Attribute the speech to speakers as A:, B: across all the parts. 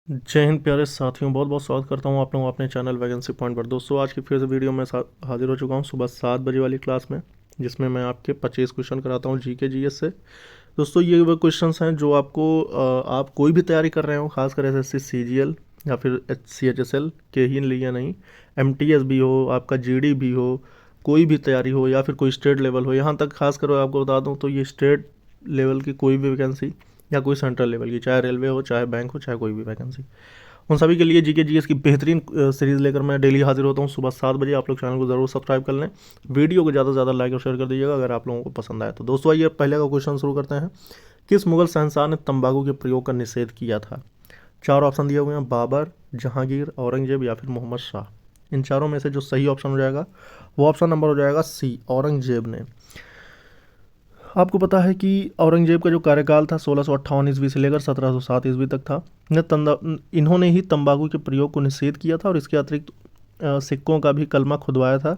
A: जय हिंद प्यारे साथियों, बहुत बहुत स्वागत करता हूं आप लोगों को अपने चैनल वैकेंसी पॉइंट पर। दोस्तों आज की फिर से वीडियो में हाजिर हो चुका हूं सुबह 7 बजे वाली क्लास में, जिसमें मैं आपके 25 क्वेश्चन कराता हूं जीके जीएस से। दोस्तों ये वो क्वेश्चंस हैं जो आपको आप कोई भी तैयारी कर रहे हो, खासकर एसएससी सीजीएल या फिर सीएचएसएल के ही लिए नहीं, एमटीएस भी हो, आपका जीडी भी हो, कोई भी तैयारी हो या फिर कोई स्टेट लेवल हो, यहाँ तक खासकर आपको बता दूँ तो ये स्टेट लेवल की कोई भी वैकेंसी या कोई सेंट्रल लेवल की, चाहे रेलवे हो, चाहे बैंक हो, चाहे कोई भी वैकेंसी, उन सभी के लिए जीके जीएस की बेहतरीन सीरीज़ लेकर मैं डेली हाजिर होता हूँ सुबह 7 बजे। आप लोग चैनल को ज़रूर सब्सक्राइब कर लें, वीडियो को ज़्यादा से ज़्यादा लाइक और शेयर कर दीजिएगा अगर आप लोगों को पसंद आए तो। दोस्तों आइए पहले का क्वेश्चन शुरू करते हैं। किस मुगल शहंशाह ने तंबाकू के प्रयोग का निषेध किया था? 4 ऑप्शन दिए हुए हैं, बाबर, जहांगीर, औरंगजेब या फिर मोहम्मद शाह। इन चारों में से जो सही ऑप्शन हो जाएगा वो ऑप्शन नंबर हो जाएगा सी, औरंगजेब ने। आपको पता है कि औरंगजेब का जो कार्यकाल था 1658 ईस्वी से लेकर 1707 ईस्वी तक था। इन्होंने ही तंबाकू के प्रयोग को निषेध किया था और इसके अतिरिक्त सिक्कों का भी कलमा खुदवाया था।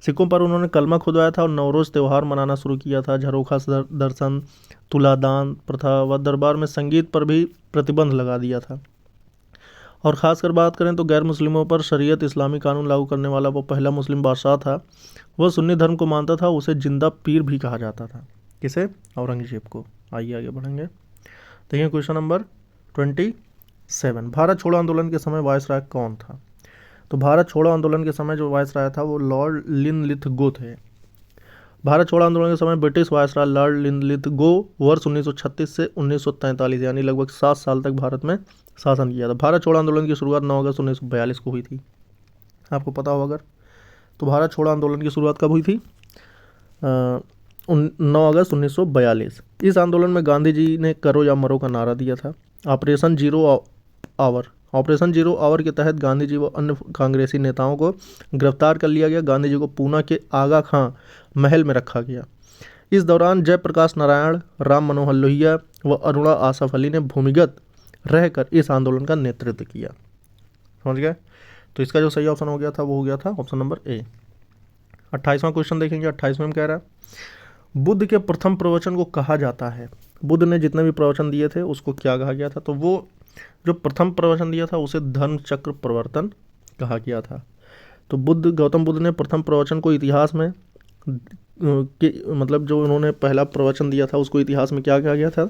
A: सिक्कों पर उन्होंने कलमा खुदवाया था और नवरोज़ त्यौहार मनाना शुरू किया था। झरोखा दर्शन, तुलादान प्रथा व दरबार में संगीत पर भी प्रतिबंध लगा दिया था। और ख़ासकर बात करें तो गैर मुस्लिमों पर शरीयत इस्लामी कानून लागू करने वाला वो पहला मुस्लिम बादशाह था। वह सुन्नी धर्म को मानता था, उसे जिंदा पीर भी कहा जाता था। किसे? औरंगजेब को। आइए आगे बढ़ेंगे। देखिए क्वेश्चन नंबर 27। भारत छोड़ो आंदोलन के समय वायसराय कौन था? तो भारत छोड़ो आंदोलन के समय जो वायसराय था वो लॉर्ड लिनलिथगो थे। भारत छोड़ो आंदोलन के समय ब्रिटिश वायसराय लॉर्ड लिनलिथगो वर्ष 1936 से 1943 यानी लगभग 7 साल तक भारत में शासन किया था। भारत छोड़ो आंदोलन की शुरुआत 9 अगस्त 1942 को हुई थी, आपको पता होगा अगर। तो भारत छोड़ो आंदोलन की शुरुआत कब हुई थी? 9 अगस्त 1942। इस आंदोलन में गांधी जी ने करो या मरो का नारा दिया था। ऑपरेशन जीरो आवर के तहत गांधी जी व अन्य कांग्रेसी नेताओं को गिरफ्तार कर लिया गया। गांधी जी को पूना के आगा खां महल में रखा गया। इस दौरान जयप्रकाश नारायण, राम मनोहर लोहिया व अरुणा आसफ अली ने भूमिगत रहकर इस आंदोलन का नेतृत्व किया। समझ गए? तो इसका जो सही ऑप्शन हो गया था वो हो गया था ऑप्शन नंबर ए। 28वां क्वेश्चन देखेंगे। 28वें में कह रहा है बुद्ध के प्रथम प्रवचन को कहा जाता है। बुद्ध ने जितने भी प्रवचन दिए थे उसको क्या कहा गया था? तो वो जो प्रथम प्रवचन दिया था उसे धर्म चक्र प्रवर्तन कहा गया था। तो गौतम बुद्ध ने प्रथम प्रवचन को इतिहास में मतलब जो उन्होंने पहला प्रवचन दिया था उसको इतिहास में क्या कहा गया था?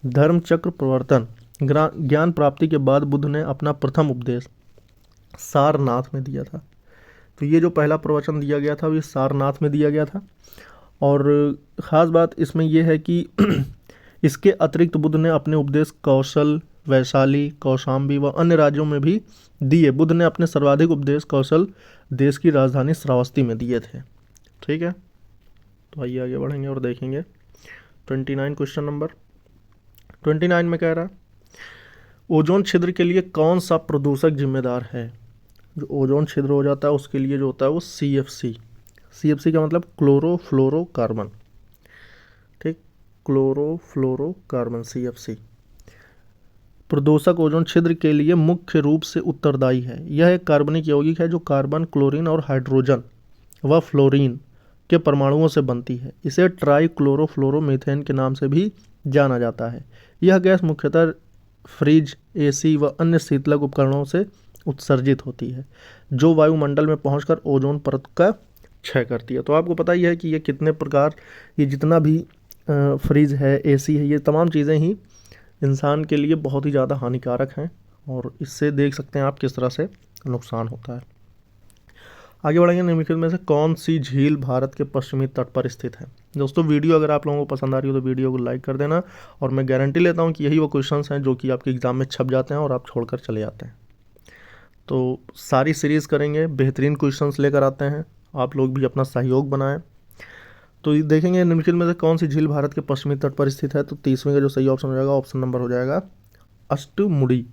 A: धर्म चक्र प्रवर्तन। ज्ञान प्राप्ति के बाद बुद्ध ने अपना प्रथम उपदेश सारनाथ में दिया था। तो ये जो पहला प्रवचन दिया गया था वो सारनाथ में दिया गया था। और ख़ास बात इसमें यह है कि इसके अतिरिक्त बुद्ध ने अपने उपदेश कौशल, वैशाली, कौशाम्बी व अन्य राज्यों में भी दिए। बुद्ध ने अपने सर्वाधिक उपदेश कौशल देश की राजधानी श्रावस्ती में दिए थे। ठीक है, तो आइए आगे बढ़ेंगे और देखेंगे 29 क्वेश्चन नंबर 29 में कह रहा है ओजोन छिद्र के लिए कौन सा प्रदूषक जिम्मेदार है? जो ओजोन छिद्र हो जाता है उसके लिए जो होता है वो CFC का मतलब क्लोरोफ्लोरोकार्बन। ठीक, क्लोरोफ्लोरोकार्बन CFC प्रदूषक ओजोन छिद्र के लिए मुख्य रूप से उत्तरदायी है। यह एक कार्बनिक यौगिक है जो कार्बन, क्लोरीन और हाइड्रोजन व फ्लोरीन के परमाणुओं से बनती है। इसे ट्राइक्लोरोफ्लोरोमीथेन के नाम से भी जाना जाता है। यह गैस मुख्यतः फ्रिज, AC व अन्य शीतलक उपकरणों से उत्सर्जित होती है जो वायुमंडल में पहुंचकर ओजोन परत का क्षय करती है। तो आपको पता ही है कि ये कितने प्रकार, ये जितना भी फ्रिज है, AC है, ये तमाम चीज़ें ही इंसान के लिए बहुत ही ज़्यादा हानिकारक हैं और इससे देख सकते हैं आप किस तरह से नुकसान होता है। आगे बढ़ेंगे। निम्नलिखित में से कौन सी झील भारत के पश्चिमी तट पर स्थित है? दोस्तों वीडियो अगर आप लोगों को पसंद आ रही हो तो वीडियो को लाइक कर देना और मैं गारंटी लेता हूँ कि यही वो क्वेश्चंस हैं जो कि आपके एग्ज़ाम में छप जाते हैं और आप छोड़कर चले जाते हैं। तो सारी सीरीज़ करेंगे, बेहतरीन क्वेश्चंस लेकर आते हैं, आप लोग भी अपना सहयोग बनाएं। तो देखेंगे निम्नलिखित में से कौन सी झील भारत के पश्चिमी तट पर स्थित है। तो 30वें का जो सही ऑप्शन हो जाएगा ऑप्शन नंबर हो जाएगा अष्टमुड़ी।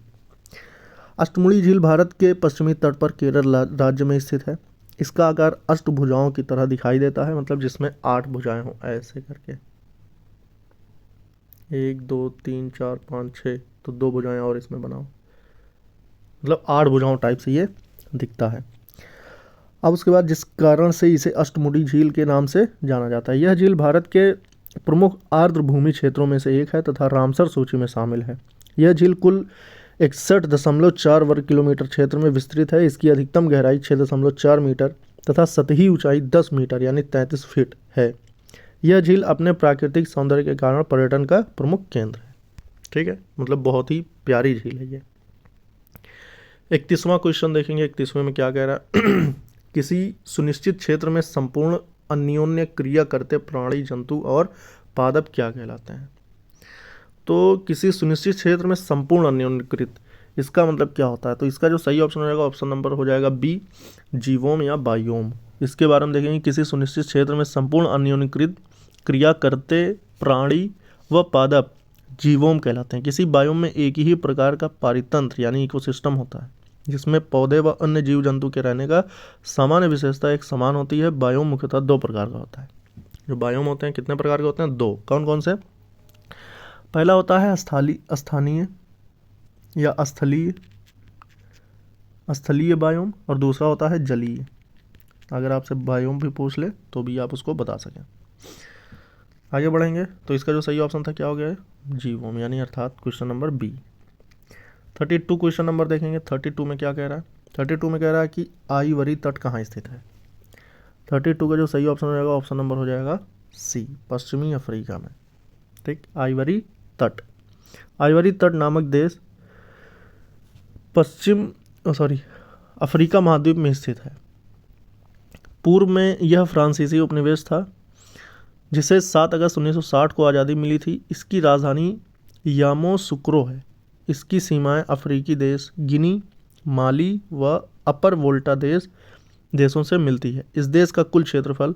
A: अष्टमुड़ी झील भारत के पश्चिमी तट पर केरल राज्य में स्थित है। इसका आकार अष्टभुजाओं की तरह दिखाई देता है, मतलब जिसमें 8 भुजाएं हों, ऐसे करके 1 2 3 4 5 6, तो 2 भुजाएं और इसमें बनाओ, मतलब 8 भुजाओं टाइप से ये दिखता है। अब उसके बाद जिस कारण से इसे अष्टमुड़ी झील के नाम से जाना जाता है। यह झील भारत के प्रमुख आर्द्र भूमि क्षेत्रों में से एक है तथा रामसर सूची में शामिल है। यह झील कुल 61.4 वर्ग किलोमीटर क्षेत्र में विस्तृत है। इसकी अधिकतम गहराई 6.4 मीटर तथा सतही ऊंचाई 10 मीटर यानी 33 फीट है। यह झील अपने प्राकृतिक सौंदर्य के कारण पर्यटन का प्रमुख केंद्र है। ठीक है, मतलब बहुत ही प्यारी झील है ये। 31वां क्वेश्चन देखेंगे। 31वें में क्या कह रहा है किसी सुनिश्चित क्षेत्र में संपूर्ण अन्योन्य क्रिया करते प्राणी, जंतु और पादप क्या कहलाते हैं? तो किसी सुनिश्चित क्षेत्र में संपूर्ण अन्योन्यकृत, इसका मतलब क्या होता है? तो इसका जो सही ऑप्शन हो जाएगा, ऑप्शन नंबर हो जाएगा बी, जीवोम या बायोम। इसके बारे में देखेंगे, किसी सुनिश्चित क्षेत्र में संपूर्ण अन्योन्यकृत क्रिया करते प्राणी व पादप जीवोम कहलाते हैं। किसी बायोम में एक ही प्रकार का पारितंत्र यानी इकोसिस्टम होता है, जिसमें पौधे व अन्य जीव जंतु के रहने का सामान्य विशेषता एक समान होती है। बायोम मुख्यतः 2 प्रकार का होता है। जो बायोम होते हैं कितने प्रकार के होते हैं? 2। कौन कौन से? पहला होता है स्थानीय या स्थलीय बायोम, और दूसरा होता है जलीय। अगर आपसे बायोम भी पूछ ले तो भी आप उसको बता सकें। आगे बढ़ेंगे तो इसका जो सही ऑप्शन था क्या हो गया है? जीवोम, यानी अर्थात question number B. 32 question number देखेंगे। 32 में क्या कह रहा है? 32 में कह रहा है कि आइवरी तट कहाँ स्थित है? 32 का जो सही ऑप्शन हो जाएगा, ऑप्शन नंबर हो जाएगा सी, पश्चिमी अफ्रीका में। ठीक, आइवरी तट। आइवरी तट नामक देश अफ्रीका महाद्वीप में स्थित है। पूर्व में यह फ्रांसीसी उपनिवेश था, जिसे 7 अगस्त 1960 को आज़ादी मिली थी। इसकी राजधानी यामोसुक्रो है। इसकी सीमाएं अफ्रीकी देश गिनी, माली व अपर वोल्टा देशों से मिलती है। इस देश का कुल क्षेत्रफल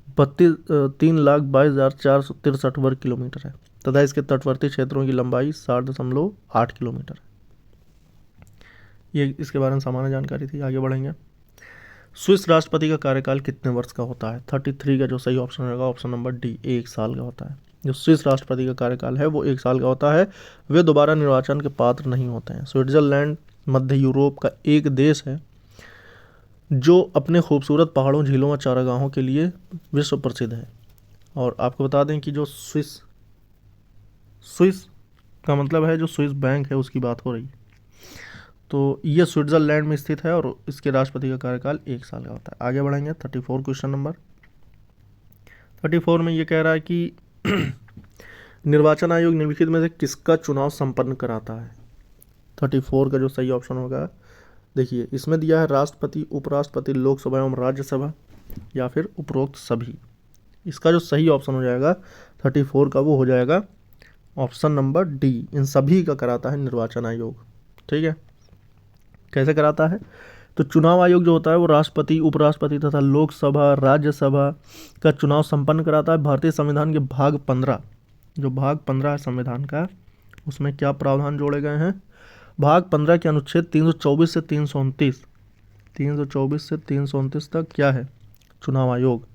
A: 3,22,463 वर्ग किलोमीटर है तथा इसके तटवर्ती क्षेत्रों की लंबाई 60.8 किलोमीटर है। ये इसके बारे में सामान्य जानकारी थी। आगे बढ़ेंगे। स्विस राष्ट्रपति का कार्यकाल कितने वर्ष का होता है? 33 का जो सही ऑप्शन होगा, ऑप्शन नंबर डी, 1 साल का होता है। जो स्विस राष्ट्रपति का कार्यकाल है वो 1 साल का होता है। वे दोबारा निर्वाचन के पात्र नहीं होते हैं। स्विट्जरलैंड मध्य यूरोप का एक देश है जो अपने खूबसूरत पहाड़ों, झीलों व चारागाहों के लिए विश्व प्रसिद्ध है। और आपको बता दें कि जो स्विस का मतलब है जो स्विस बैंक है उसकी बात हो रही है। तो ये स्विट्जरलैंड में स्थित है और इसके राष्ट्रपति का कार्यकाल 1 साल का होता है। आगे बढ़ेंगे। 34 क्वेश्चन नंबर। 34 में ये कह रहा है कि निर्वाचन आयोग निम्नलिखित में से किसका चुनाव संपन्न कराता है? 34 का जो सही ऑप्शन होगा, देखिए इसमें दिया है राष्ट्रपति, उपराष्ट्रपति, लोकसभा एवं राज्यसभा या फिर उपरोक्त सभी। इसका जो सही ऑप्शन हो जाएगा 34 का वो हो जाएगा ऑप्शन नंबर डी, इन सभी का कराता है निर्वाचन आयोग। ठीक है, कैसे कराता है? तो चुनाव आयोग जो होता है वो राष्ट्रपति, उपराष्ट्रपति तथा लोकसभा, राज्यसभा का चुनाव संपन्न कराता है। भारतीय संविधान के भाग 15, जो भाग 15 है संविधान का, उसमें क्या प्रावधान जोड़े गए हैं? भाग 15 के अनुच्छेद 324 से 329 तक क्या है? चुनाव आयोग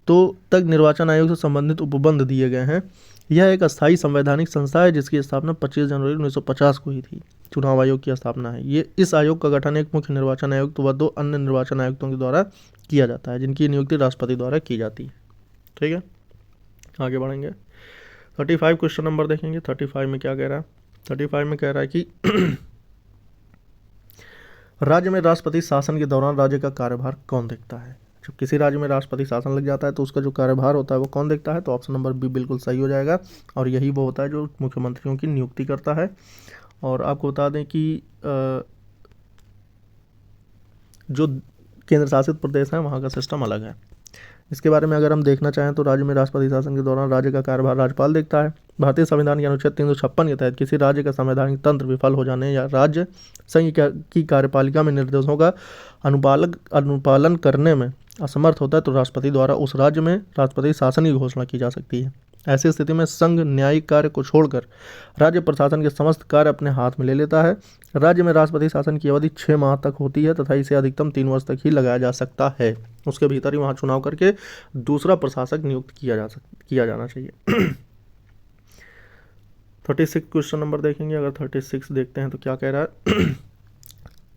A: तो तक निर्वाचन आयोग से संबंधित उपबंध दिए गए हैं। यह एक अस्थायी संवैधानिक संस्था है जिसकी स्थापना 25 जनवरी 1950 को हुई थी। चुनाव आयोग की स्थापना है ये। इस आयोग का गठन एक मुख्य निर्वाचन आयुक्त व 2 अन्य निर्वाचन आयुक्तों के द्वारा किया जाता है, जिनकी नियुक्ति राष्ट्रपति द्वारा की जाती है। ठीक है, आगे बढ़ेंगे। 35 क्वेश्चन नंबर देखेंगे। 35 में क्या कह रहा है? 35 में कह रहा है कि राज्य में राष्ट्रपति शासन के दौरान राज्य का कार्यभार कौन देखता है? जब किसी राज्य में राष्ट्रपति शासन लग जाता है तो उसका जो कार्यभार होता है वो कौन देखता है? तो ऑप्शन नंबर बी बिल्कुल सही हो जाएगा। और यही वो होता है जो मुख्यमंत्रियों की नियुक्ति करता है। और आपको बता दें कि जो केंद्र शासित प्रदेश हैं वहाँ का सिस्टम अलग है। इसके बारे में अगर हम देखना चाहें तो राज्य में राष्ट्रपति शासन के दौरान राज्य का कार्यभार राज्यपाल देखता है। भारतीय संविधान के अनुच्छेद 356 के तहत किसी राज्य का संवैधानिक तंत्र विफल हो जाने या राज्य संघ की कार्यपालिका में निर्देशों का अनुपालन करने में असमर्थ होता है तो राष्ट्रपति द्वारा उस राज्य में राष्ट्रपति शासन की घोषणा की जा सकती है। ऐसी स्थिति में संघ न्यायिक कार्य को छोड़कर राज्य प्रशासन के समस्त कार्य अपने हाथ में ले लेता है। राज्य में राष्ट्रपति शासन की अवधि 6 माह तक होती है तथा इसे अधिकतम 3 वर्ष तक ही लगाया जा सकता है। उसके भीतर ही वहाँ चुनाव करके दूसरा प्रशासक नियुक्त किया जाना चाहिए। 36 क्वेश्चन नंबर देखेंगे। अगर 36 देखते हैं तो क्या कह रहा है?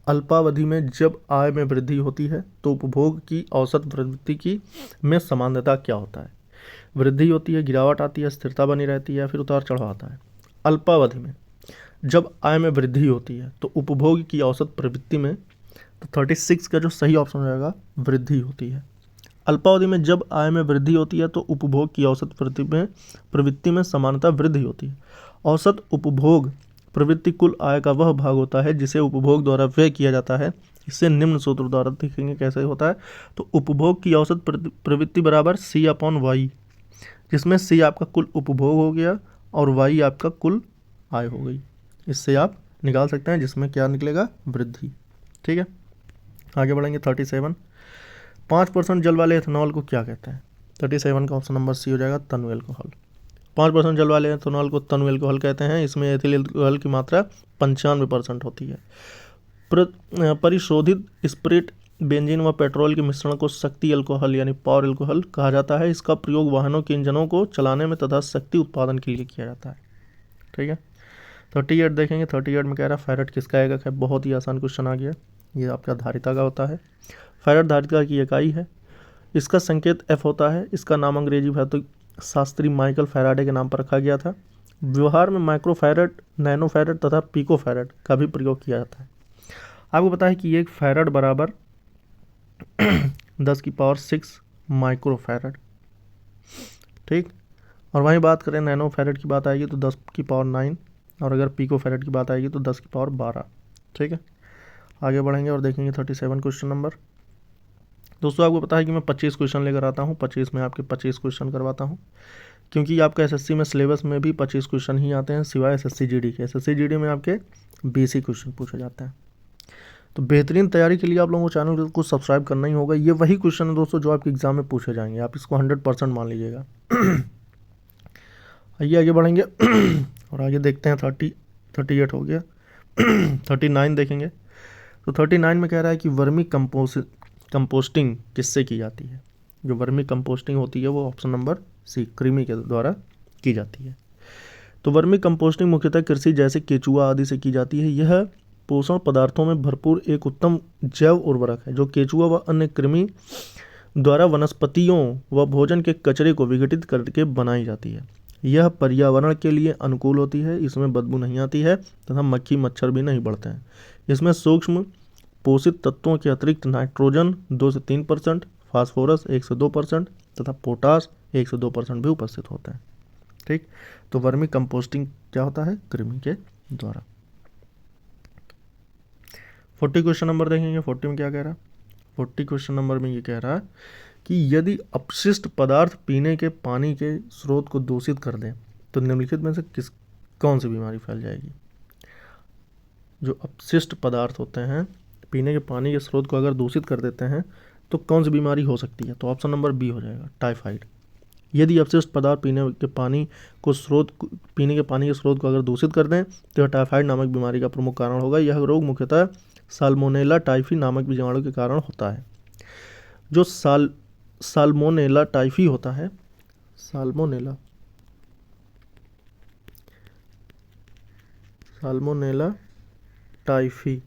A: अल्पावधि में जब आय में वृद्धि होती है तो उपभोग की औसत प्रवृत्ति में समानता क्या होता है? वृद्धि होती है, गिरावट आती है, स्थिरता बनी रहती है या फिर उतार चढ़ाव आता है? अल्पावधि में जब आय में वृद्धि होती है तो उपभोग की औसत प्रवृत्ति में, तो 36 का जो सही ऑप्शन हो जाएगा वृद्धि होती है। अल्पावधि में जब आय में वृद्धि होती है तो उपभोग की औसत प्रवृत्ति में समानता वृद्धि होती है। औसत उपभोग प्रवृत्ति कुल आय का वह भाग होता है जिसे उपभोग द्वारा व्यय किया जाता है। इससे निम्न सूत्र द्वारा देखेंगे कैसे होता है। तो उपभोग की औसत प्रवृत्ति बराबर C/Y, जिसमें C आपका कुल उपभोग हो गया और Y आपका कुल आय हो गई। इससे आप निकाल सकते हैं, जिसमें क्या निकलेगा, वृद्धि। ठीक है, आगे बढ़ेंगे। 37, 5% जल वाले एथेनॉल को क्या कहते हैं? 37 का ऑप्शन नंबर सी हो जाएगा, तनु एल्कोहल। 5% जल वाले एथेनॉल को तनु एल्कोहल कहते हैं। इसमें एथिल एल्कोहल की मात्रा 95% होती है। परिशोधित स्प्रिट, बेंजीन व पेट्रोल के मिश्रण को शक्ति अल्कोहल यानी पावर अल्कोहल कहा जाता है। इसका प्रयोग वाहनों के इंजनों को चलाने में तथा शक्ति उत्पादन के लिए किया जाता है। ठीक है, 38 देखेंगे। 38 में कह रहा है फैरेट किसका एकक है? बहुत ही आसान क्वेश्चन आ गया। ये आपका धारिता का होता है। फैरेट धारिता की इकाई है। इसका संकेत F होता है। इसका नाम अंग्रेजी भौतिक शास्त्री माइकल फैराडे के नाम पर रखा गया था। व्यवहार में माइक्रो फैरेट, नैनो फैरेट तथा पिको फैरेट का भी प्रयोग किया जाता है। आपको पता है कि एक फैरेट बराबर 10⁶ माइक्रो फैरेट। ठीक, और वहीं बात करें नैनो फैरेट की बात आएगी तो 10⁹, और अगर पिको फैरेट की बात आएगी तो 10⁻12। ठीक है, आगे बढ़ेंगे और देखेंगे 37 क्वेश्चन नंबर। दोस्तों आपको पता है कि मैं 25 क्वेश्चन लेकर आता हूँ। 25 में आपके 25 क्वेश्चन करवाता हूँ, क्योंकि आपका एसएससी में सिलेबस में भी 25 क्वेश्चन ही आते हैं, सिवाय एसएससी जीडी के। एसएससी जीडी में आपके 20 ही क्वेश्चन पूछे जाते हैं। तो बेहतरीन तैयारी के लिए आप लोगों को चैनल को सब्सक्राइब करना ही होगा। ये वही क्वेश्चन है दोस्तों जो आपके एग्जाम में पूछे जाएंगे, आप इसको 100% मान लीजिएगा। आइए बढ़ेंगे और आगे देखते हैं। 38 हो गया। 39 देखेंगे। तो 39 में कह रहा है कि वर्मी कंपोस्टिंग किससे की जाती है? जो वर्मी कंपोस्टिंग होती है वो ऑप्शन नंबर सी, कृमि के द्वारा की जाती है। तो वर्मी कंपोस्टिंग मुख्यतः कृषि जैसे केचुआ आदि से की जाती है। यह पोषण पदार्थों में भरपूर एक उत्तम जैव उर्वरक है जो केचुआ व अन्य कृमि द्वारा वनस्पतियों व भोजन के कचरे को विघटित करके बनाई जाती है। यह पर्यावरण के लिए अनुकूल होती है। इसमें बदबू नहीं आती है तथा मक्खी मच्छर भी नहीं बढ़ते हैं। इसमें सूक्ष्म पोषित तत्वों के अतिरिक्त नाइट्रोजन 2 से 3%, फास्फोरस 1 से 2% तथा पोटास 1 से 2% भी उपस्थित होते हैं। ठीक, तो वर्मी कंपोस्टिंग क्या होता है? कृमि के द्वारा। 40 क्वेश्चन नंबर देखेंगे। 40 में क्या कह रहा है? 40 क्वेश्चन नंबर में ये कह रहा है कि यदि अपशिष्ट पदार्थ पीने के पानी के स्रोत को दूषित कर दें तो निम्नलिखित में से कौन सी बीमारी फैल जाएगी? जो अपशिष्ट पदार्थ होते हैं पीने के पानी के स्रोत को अगर दूषित कर देते हैं तो कौन सी बीमारी हो सकती है? तो ऑप्शन नंबर बी हो जाएगा, टाइफाइड। यदि अपशिष्ट पदार्थ पीने के पानी के स्रोत को अगर दूषित कर दें तो यह टाइफाइड नामक बीमारी का प्रमुख कारण होगा। यह रोग मुख्यतः साल्मोनेला टाइफी नामक बीजाणु के कारण होता है। जो साल्मोनेला टाइफी होता है, साल्मोनेला टाइफी,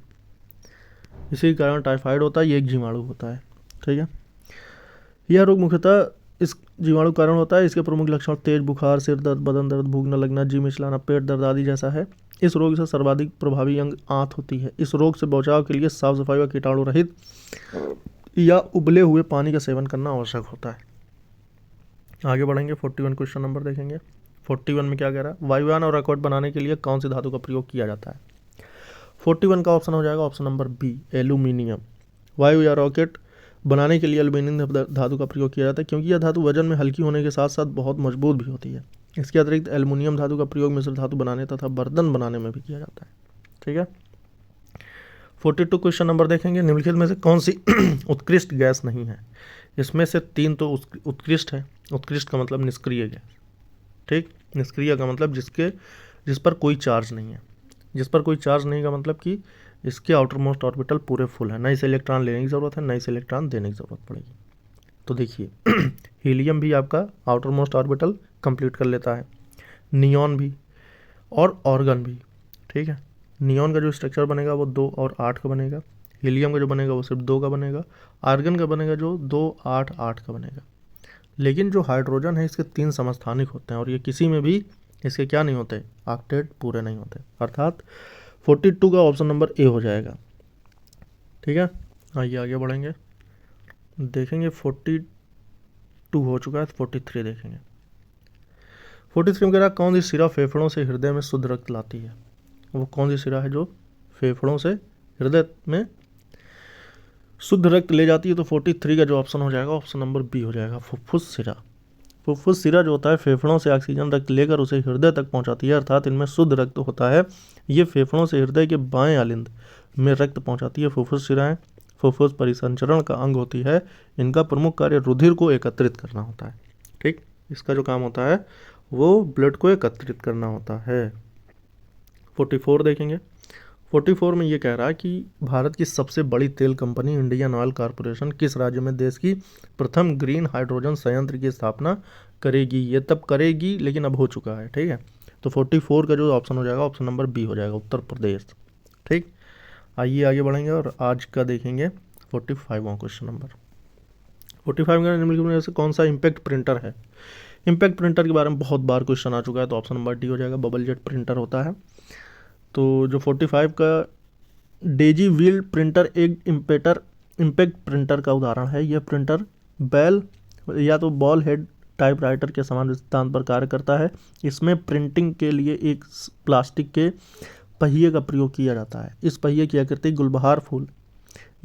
A: इसी कारण टाइफाइड होता है। ये एक जीवाणु होता है। ठीक है, यह रोग मुख्यतः इस जीवाणु कारण होता है। इसके प्रमुख लक्षण तेज बुखार, सिर दर्द, बदन दर्द, भूख न लगना, जी मिचलाना, पेट दर्द आदि जैसा है। इस रोग से सर्वाधिक प्रभावी अंग आंत होती है। इस रोग से बचाव के लिए साफ सफाई व कीटाणु रहित या उबले हुए पानी का सेवन करना आवश्यक होता है। आगे बढ़ेंगे। 41 क्वेश्चन नंबर देखेंगे। 41 में क्या कह रहा है? वायुयान और रॉकेट बनाने के लिए कौन सी धातु का प्रयोग किया जाता है? 41 का ऑप्शन हो जाएगा ऑप्शन नंबर बी, एल्यूमिनियम। वायु या रॉकेट बनाने के लिए एल्यूमिनियम धातु का प्रयोग किया जाता है, क्योंकि यह धातु वजन में हल्की होने के साथ साथ बहुत मजबूत भी होती है। इसके अतिरिक्त एल्यूमिनियम धातु का प्रयोग मिश्र धातु बनाने तथा बर्तन बनाने में भी किया जाता है। ठीक है, 42 क्वेश्चन नंबर देखेंगे। निम्नलिखित में से कौन सी उत्कृष्ट गैस नहीं है? इसमें से 3 तो उत्कृष्ट है। उत्कृष्ट का मतलब निष्क्रिय गैस। ठीक, निष्क्रिय का मतलब जिस पर कोई चार्ज नहीं है। जिस पर कोई चार्ज नहीं का मतलब कि इसके आउटर मोस्ट ऑर्बिटल पूरे फुल है, न इसे इलेक्ट्रॉन लेने की ज़रूरत है, न इसे इलेक्ट्रॉन देने की ज़रूरत पड़ेगी। तो देखिए हीलियम भी आपका आउटर मोस्ट ऑर्बिटल कंप्लीट कर लेता है, नियॉन भी और ऑर्गन भी। ठीक है, नियॉन का जो स्ट्रक्चर बनेगा वो 2 और 8 का बनेगा। हीलियम का जो बनेगा वो सिर्फ 2 का बनेगा। आर्गन का बनेगा जो 2, 8, 8 का बनेगा। लेकिन जो हाइड्रोजन है इसके 3 समस्थानिक होते हैं और ये किसी में भी इसके क्या नहीं होते, ऑक्टेट पूरे नहीं होते, अर्थात 42 का ऑप्शन नंबर ए हो जाएगा। ठीक है, आइए आगे बढ़ेंगे, देखेंगे 42 हो चुका है तो 43 देखेंगे। 43 में कह रहा कौन सी शिरा फेफड़ों से हृदय में शुद्ध रक्त लाती है। वो कौन सी शिरा है जो फेफड़ों से हृदय में शुद्ध रक्त ले जाती है, तो 43 का जो ऑप्शन हो जाएगा ऑप्शन नंबर बी हो जाएगा, फुफ्फुस शिरा। फुफ्फुस शिरा जो होता है फेफड़ों से ऑक्सीजन रक्त लेकर उसे हृदय तक पहुंचाती है, अर्थात इनमें शुद्ध रक्त होता है। ये फेफड़ों से हृदय के बाएं आलिंद में रक्त पहुंचाती है। फुफ्फुस शिराएं फुफ्फुस परिसंचरण का अंग होती है। इनका प्रमुख कार्य रुधिर को एकत्रित करना होता है। ठीक, इसका जो काम होता है वो ब्लड को एकत्रित करना होता है। 44 देखेंगे। 44 में ये कह रहा है कि भारत की सबसे बड़ी तेल कंपनी इंडियन ऑयल कॉरपोरेशन किस राज्य में देश की प्रथम ग्रीन हाइड्रोजन संयंत्र की स्थापना करेगी। ये तब करेगी लेकिन अब हो चुका है। ठीक है, तो 44 का जो ऑप्शन हो जाएगा ऑप्शन नंबर बी हो जाएगा, उत्तर प्रदेश। ठीक, आइए आगे बढ़ेंगे और आज का देखेंगे 45वां क्वेश्चन नंबर। 45 का निम्नलिखित में से कौन सा इम्पैक्ट प्रिंटर है। इम्पैक्ट प्रिंटर के बारे में बहुत बार क्वेश्चन आ चुका है, तो ऑप्शन नंबर डी हो जाएगा, बबल जेट प्रिंटर होता है। तो जो 45 का डेजी व्हील प्रिंटर एक इम्पैक्ट प्रिंटर का उदाहरण है। यह प्रिंटर बेल या तो बॉल हेड टाइपराइटर के समान सिद्धांत पर कार्य करता है। इसमें प्रिंटिंग के लिए एक प्लास्टिक के पहिए का प्रयोग किया जाता है। इस पहिए की आकृति गुलबहार फूल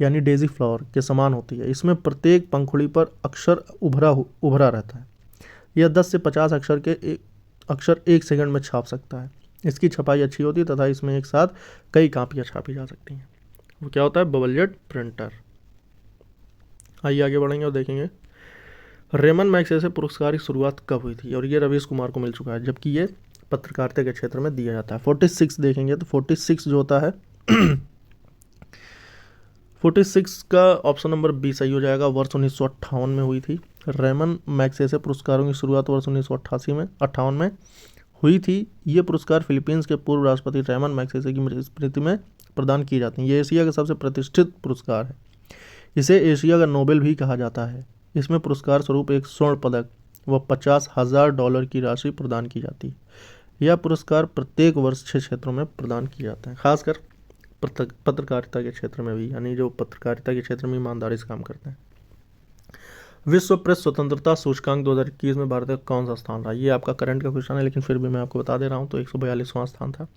A: यानी डेजी फ्लावर के समान होती है। इसमें प्रत्येक पंखुड़ी पर अक्षर उभरा रहता है। यह 10 से 50 अक्षर एक सेकंड में छाप सकता है। इसकी छपाई अच्छी होती है तथा इसमें एक साथ कई कापियाँ छापी जा सकती हैं। वो क्या होता है, बबल जेट प्रिंटर। आइए आगे बढ़ेंगे और देखेंगे रेमन मैग्सेसे पुरस्कार की शुरुआत कब हुई थी, और ये रवीश कुमार को मिल चुका है, जबकि ये पत्रकारिता के क्षेत्र में दिया जाता है। 46 देखेंगे तो 46 जो होता है 46 का ऑप्शन नंबर बी सही हो जाएगा, वर्ष 1958 में हुई थी। रेमन मैग्सेसे पुरस्कारों की शुरुआत वर्ष 1958 में हुई थी। ये पुरस्कार फिलीपींस के पूर्व राष्ट्रपति रेमन मैग्सेसे की स्मृति में प्रदान किए जाते हैं। ये एशिया का सबसे प्रतिष्ठित पुरस्कार है। इसे एशिया का नोबेल भी कहा जाता है। इसमें पुरस्कार स्वरूप एक स्वर्ण पदक व $50,000 की राशि प्रदान की जाती है। यह पुरस्कार प्रत्येक वर्ष 6 क्षेत्रों में प्रदान किए जाते हैं, खासकर पत्रकारिता के क्षेत्र में भी, यानी जो पत्रकारिता के क्षेत्र में ईमानदारी से काम करते हैं। विश्व प्रेस स्वतंत्रता सूचकांक 2021 में भारत का कौन सा स्थान रहा। ये आपका करंट का क्वेश्चन है, लेकिन फिर भी मैं आपको बता दे रहा हूँ, तो 142वां स्थान था।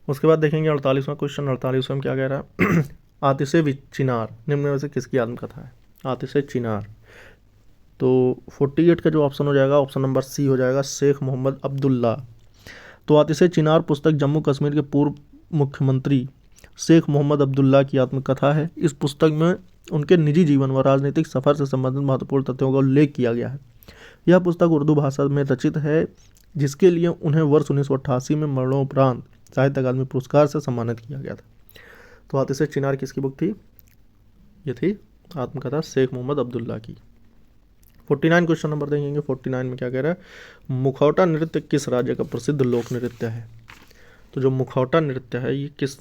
A: उसके बाद देखेंगे 48वां क्वेश्चन। 48वां में क्या कह रहा है आतिशे चिनार निम्न में से किसकी आत्मकथा है। आतिशे चिनार, तो 48 का जो ऑप्शन हो जाएगा ऑप्शन नंबर सी हो जाएगा, शेख मोहम्मद अब्दुल्ला। तो आतिशे चिनार पुस्तक जम्मू कश्मीर के पूर्व मुख्यमंत्री शेख मोहम्मद अब्दुल्ला की आत्मकथा है। इस पुस्तक में उनके निजी जीवन व राजनीतिक सफर से संबंधित महत्वपूर्ण तथ्यों का उल्लेख किया गया है। यह पुस्तक उर्दू भाषा में रचित है, जिसके लिए उन्हें वर्ष 1988 में मरणोपरांत साहित्य अकादमी पुरस्कार से सम्मानित किया गया था। तो आतिशे चिनार किसकी बुक थी, ये थी आत्मकथा शेख मोहम्मद अब्दुल्ला की। 49 क्वेश्चन नंबर देखेंगे। 49 में क्या कह रहा है मुखौटा नृत्य किस राज्य का प्रसिद्ध लोक नृत्य है। तो जो मुखौटा नृत्य है ये किस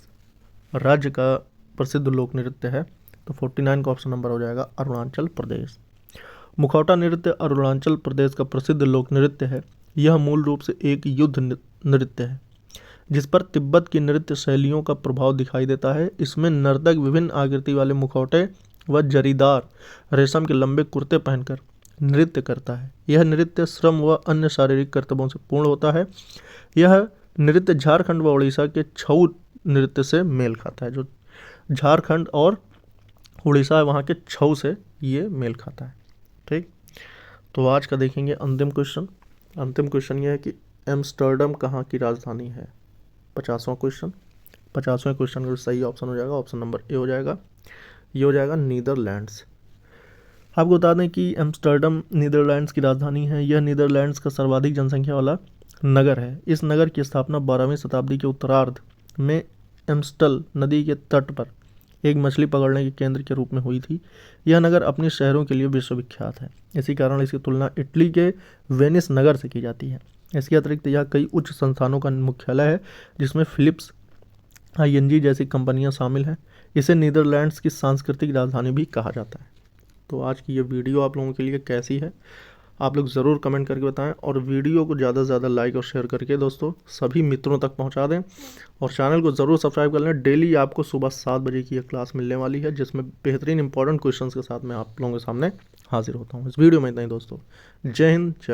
A: राज्य का प्रसिद्ध लोक नृत्य है, तो 49 का ऑप्शन नंबर हो जाएगा अरुणाचल प्रदेश। मुखौटा नृत्य अरुणाचल प्रदेश का प्रसिद्ध लोक नृत्य है। यह मूल रूप से एक युद्ध नृत्य है जिस पर तिब्बत की नृत्य शैलियों का प्रभाव दिखाई देता है। इसमें नर्तक विभिन्न आकृति वाले मुखौटे व जरीदार रेशम के लंबे कुर्ते पहनकर नृत्य करता है। यह नृत्य श्रम व अन्य शारीरिक कर्तव्यों से पूर्ण होता है। यह नृत्य झारखंड व उड़ीसा के छऊ नृत्य से मेल खाता है। जो झारखंड और उड़ीसा है वहाँ के छऊ से ये मेल खाता है। ठीक, तो आज का देखेंगे अंतिम क्वेश्चन। अंतिम क्वेश्चन ये है कि एम्स्टर्डम कहाँ की राजधानी है। 50वां क्वेश्चन। 50वें क्वेश्चन का सही ऑप्शन हो जाएगा ऑप्शन नंबर ए हो जाएगा, ये हो जाएगा नीदरलैंड्स। आपको बता दें कि एम्स्टर्डम नीदरलैंड्स की राजधानी है। यह नीदरलैंड्स का सर्वाधिक जनसंख्या वाला नगर है। इस नगर की स्थापना 12वीं शताब्दी के उत्तरार्ध में एम्स्टल नदी के तट पर एक मछली पकड़ने के केंद्र के रूप में हुई थी। यह नगर अपने शहरों के लिए विश्वविख्यात है। इसी कारण इसकी तुलना इटली के वेनिस नगर से की जाती है। इसके अतिरिक्त यह कई उच्च संस्थानों का मुख्यालय है, जिसमें फिलिप्स ING जैसी कंपनियां शामिल हैं। इसे नीदरलैंड्स की सांस्कृतिक राजधानी भी कहा जाता है। तो आज की ये वीडियो आप लोगों के लिए कैसी है आप लोग ज़रूर कमेंट करके बताएं और वीडियो को ज़्यादा से ज़्यादा लाइक और शेयर करके दोस्तों सभी मित्रों तक पहुंचा दें और चैनल को ज़रूर सब्सक्राइब कर लें। डेली आपको सुबह 7 बजे की एक क्लास मिलने वाली है जिसमें बेहतरीन इंपॉर्टेंट क्वेश्चंस के साथ मैं आप लोगों के सामने हाजिर होता हूँ। इस वीडियो में इतना ही दोस्तों। जय हिंद, जय